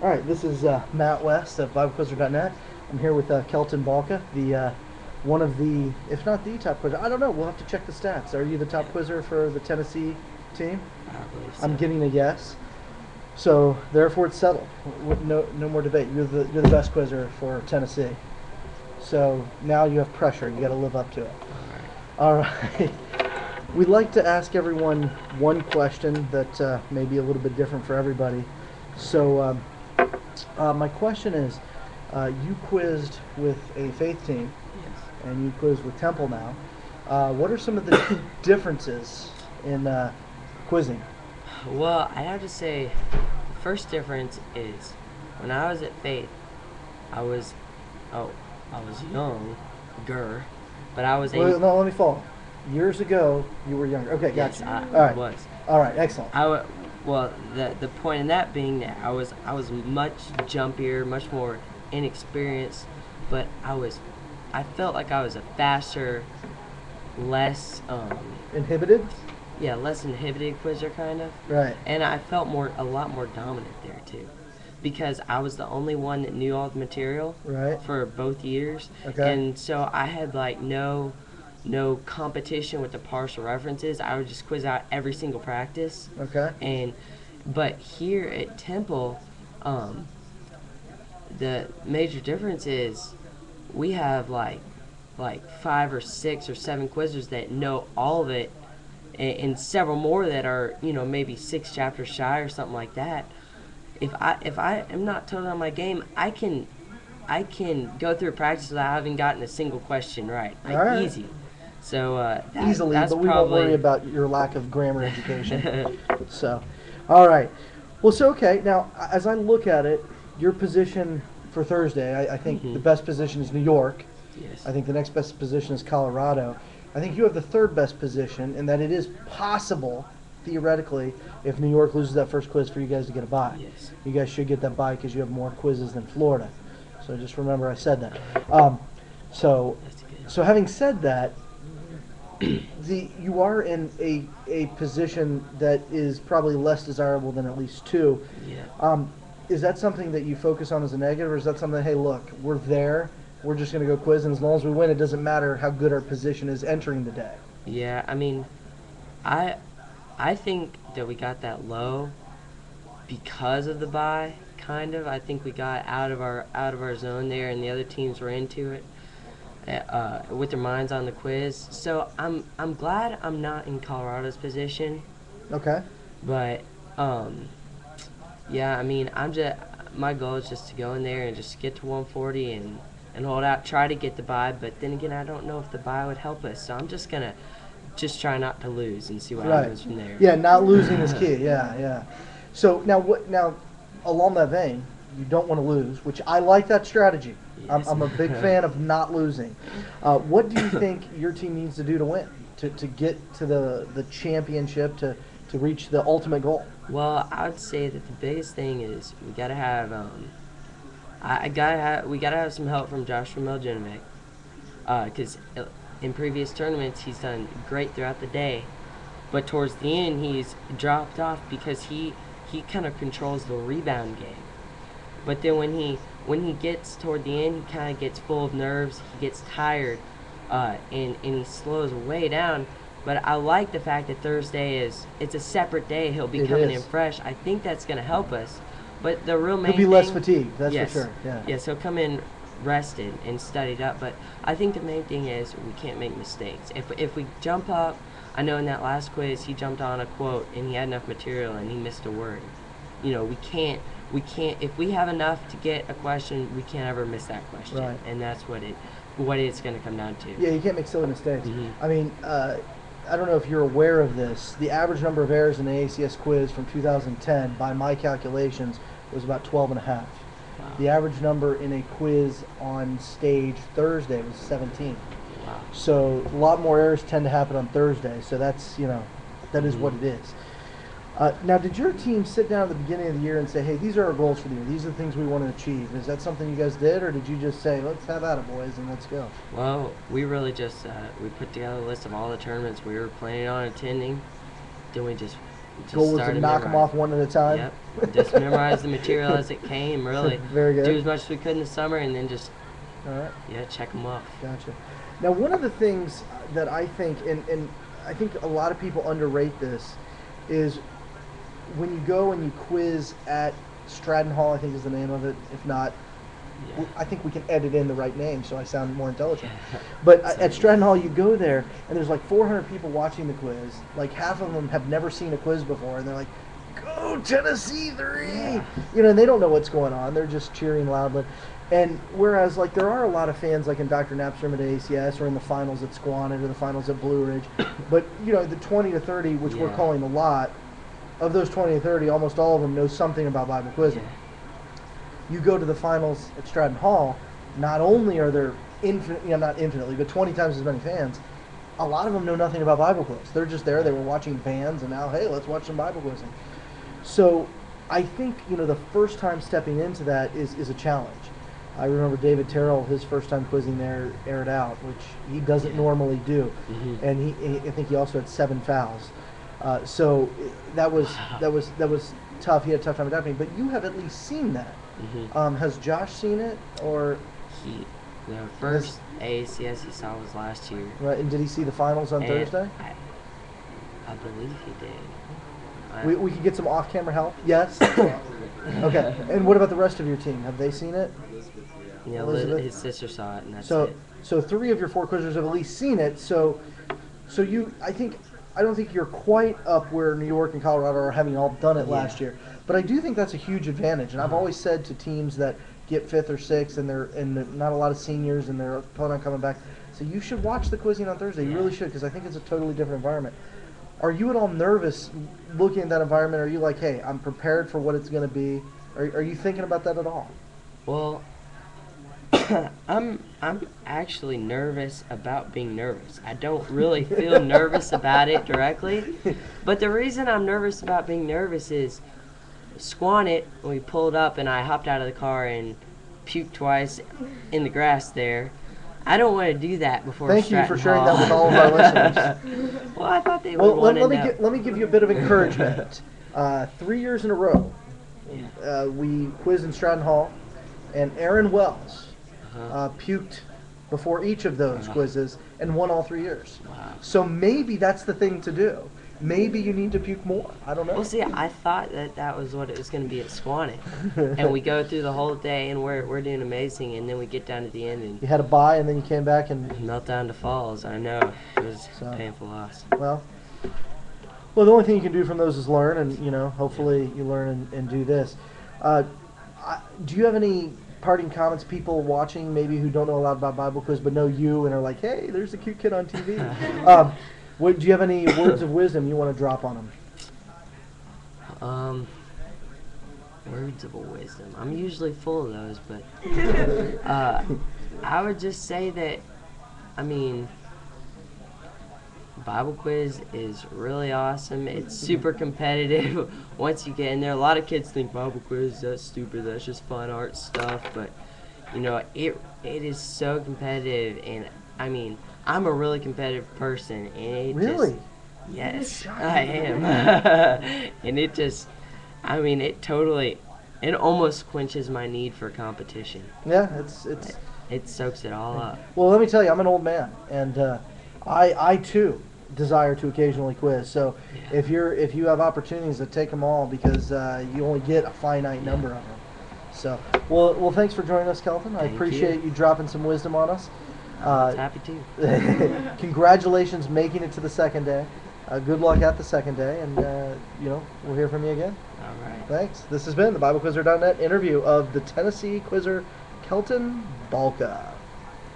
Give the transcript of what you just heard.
All right, this is Matt West of BibleQuizzer.net. I'm here with Kelton Balka, the one of the, if not the top quizzer. I don't know. We'll have to check the stats. Are you the top quizzer for the Tennessee team? I believe so. I'm getting a yes. So therefore, it's settled. No more debate. You're the best quizzer for Tennessee. So now you have pressure. You got to live up to it. All All right. We'd like to ask everyone one question that may be a little bit different for everybody. So my question is, you quizzed with a faith team, Yes. and you quizzed with Temple now. What are some of the differences in quizzing? Well, I have to say, the first difference is when I was at Faith, I was, oh, I was younger, but I was Well, able. no, let me follow. Years ago, you were younger. Okay, Yes, gotcha. I All right. was. All right, excellent. Well, the point in that being that I was much jumpier, much more inexperienced, but I felt like I was a faster, less Inhibited? less inhibited quizzer kind of. Right. And I felt a lot more dominant there too, because I was the only one that knew all the material Right. for both years, Okay. and so I had like no competition with the partial references. I would just quiz out every single practice, Okay. and but here at Temple, the major difference is we have like 5 or 6 or 7 quizzers that know all of it, and several more that are maybe 6 chapters shy or something like that. If I am not totally on my game, I can go through practice without having gotten a single question right, like All right. easy. So Easily, that's but we won't worry probably about your lack of grammar education. So, all right. Well, so okay. Now, as I look at it, your position for Thursday, I think the best position is New York. yes. I think the next best position is Colorado. I think you have the third best position, in that it is possible, theoretically, if New York loses that first quiz, for you guys to get a bye. Yes. You guys should get that bye because you have more quizzes than Florida. So just remember I said that. So, That's good. so having said that, you are in a position that is probably less desirable than at least two. Yeah. Is that something that you focus on as a negative, or is that something, hey, look, we're there, we're just going to go quiz, and as long as we win, it doesn't matter how good our position is entering the day? Yeah. I mean, I I think that we got that low because of the bye. Kind of. I think we got out of our zone there, and the other teams were into it, with their minds on the quiz. So I'm glad I'm not in Colorado's position, Okay. but yeah. I mean, my goal is just to go in there and just get to 140 and hold out, try to get the bye. But then again, I don't know if the bye would help us, so I'm just gonna just try not to lose and see what Right. happens from there. Yeah, not losing is key. Yeah, yeah. So now, along that vein, you don't want to lose, which I like that strategy. Yes. I'm a big fan of not losing. What do you think your team needs to do to win, to get to the championship, to reach the ultimate goal? Well, I would say that the biggest thing is we gotta have we gotta have some help from Joshua Miljanovic, because in previous tournaments he's done great throughout the day, but towards the end he's dropped off because he kind of controls the rebound game. But then when he gets toward the end, he kind of gets full of nerves. He gets tired, and he slows way down. But I like the fact that Thursday it's a separate day. He'll be It coming is. in fresh. I think that's going to help us. But the real main He'll be less thing- fatigued, that's yes, for sure. Yeah. Yes, he'll come in rested and studied up. But I think the main thing is we can't make mistakes. If we jump up, I know in that last quiz he jumped on a quote and he had enough material and he missed a word. We can't if we have enough to get a question, we can't ever miss that question. Right. And that's what it's going to come down to. Yeah, you can't make silly mistakes. Mhm. I mean, I don't know if you're aware of this. The average number of errors in the ACS quiz from 2010, by my calculations, was about 12 and a half. Wow. The average number in a quiz on stage Thursday was 17. Wow. So a lot more errors tend to happen on Thursday. So that's, that is what Mhm. it is. Now, did your team sit down at the beginning of the year and say, hey, these are our goals for the year. These are the things we want to achieve. Is that something you guys did, or did you just say, let's have at it, boys, and let's go? Well, we really just we put together a list of all the tournaments we were planning on attending. Then we just Just goal was start to to knock them memorize. off one at a time. Yep. Just memorize the material as it came. Really. Very good. Do as much as we could in the summer, and then just All right. check them off. Gotcha. Now, one of the things that I think, and I think a lot of people underrate this, is when you go and you quiz at Stratton Hall, I think is the name of it. If not, Yeah. I think we can edit in the right name so I sound more intelligent. But at Stratton Hall, you go there, and there's like 400 people watching the quiz. Like half of them have never seen a quiz before, and they're like, "Go Tennessee 3!" Yeah. You know, and they don't know what's going on. They're just cheering loudly. And whereas, like, there are a lot of fans, like in Dr. Napstrom at ACS or in the finals at Squannet or the finals at Blue Ridge, but you know, the 20 to 30, which we're Yeah. calling a lot, of those 20 to 30, almost all of them know something about Bible quizzing. Yeah. You go to the finals at Stratton Hall, not only are there not infinitely, but 20 times as many fans, a lot of them know nothing about Bible quiz. They're just there, they were watching bands, and now, hey, let's watch some Bible quizzing. So I think, you know, the first time stepping into that is a challenge. I remember David Terrell, his first time quizzing there, aired out, which he doesn't Yeah. normally do. Mhm. And I think he also had 7 fouls. So that was tough. He had a tough time adapting. But you have at least seen that. Mhm. Has Josh seen it, or The first ACS he saw was last year. right? And did he see the finals on And Thursday? I believe he did. We could get some off-camera help. Yes. Okay. And what about the rest of your team? Have they seen it? Yeah, Elizabeth? his sister saw it, and that's So it. so 3 of your 4 quizzers have at least seen it. So you, I don't think you're quite up where New York and Colorado are, having all done it Yeah. last year. But I do think that's a huge advantage. And I've always said to teams that get 5th or 6th and they're not a lot of seniors and they're planning on coming back, so you should watch the quizzing on Thursday. You Yeah. really should, because I think it's a totally different environment. Are you at all nervous looking at that environment? Are you like, hey, I'm prepared for what it's going to be? Are you thinking about that at all? Well, I'm actually nervous about being nervous. I don't really feel nervous about it directly, but the reason I'm nervous about being nervous is Squannet, we pulled up and I hopped out of the car and puked twice in the grass there. I don't want to do that before Thank you for Stratton sharing Hall. that with all of our listeners. Well, I thought they would Well, want to know. let me give you a bit of encouragement. 3 years in a row, we quizzed in Stratton Hall, and Aaron Wells puked before each of those quizzes and won all 3 years. Wow. So maybe that's the thing to do. Maybe you need to puke more. I don't know. Well, see, I thought that was what it was going to be at Squannet, and we go through the whole day and we're doing amazing, and then we get down to the end and You had a bye, and then you came back, and melt down to falls. I know it was So- a painful loss. well, the only thing you can do from those is learn, and hopefully you learn and do this. Do you have any parting comments? People watching maybe who don't know a lot about Bible quiz but know you and are like, hey, there's a cute kid on TV. Do you have any words of wisdom you want to drop on them? Words of wisdom. I'm usually full of those, but I would just say that, I mean, Bible quiz is really awesome. It's super competitive once you get in there. A lot of kids think Bible quiz, that's stupid, that's just fun art stuff, but it is so competitive, and I mean, I'm a really competitive person, and it Really? just, yes, I am. And it just, I mean, it almost quenches my need for competition. Yeah, it's. It soaks it all up. Well, let me tell you, I'm an old man, and I too desire to occasionally quiz. So Yeah. if you have opportunities to take them all, because you only get a finite number of them. So well, thanks for joining us, Kelton. I Thank appreciate you dropping some wisdom on us. I was happy to. Congratulations making it to the second day. Good luck at the second day, and we'll hear from you again. All right. Thanks. This has been the BibleQuizzer.net interview of the Tennessee quizzer Kelton Balka.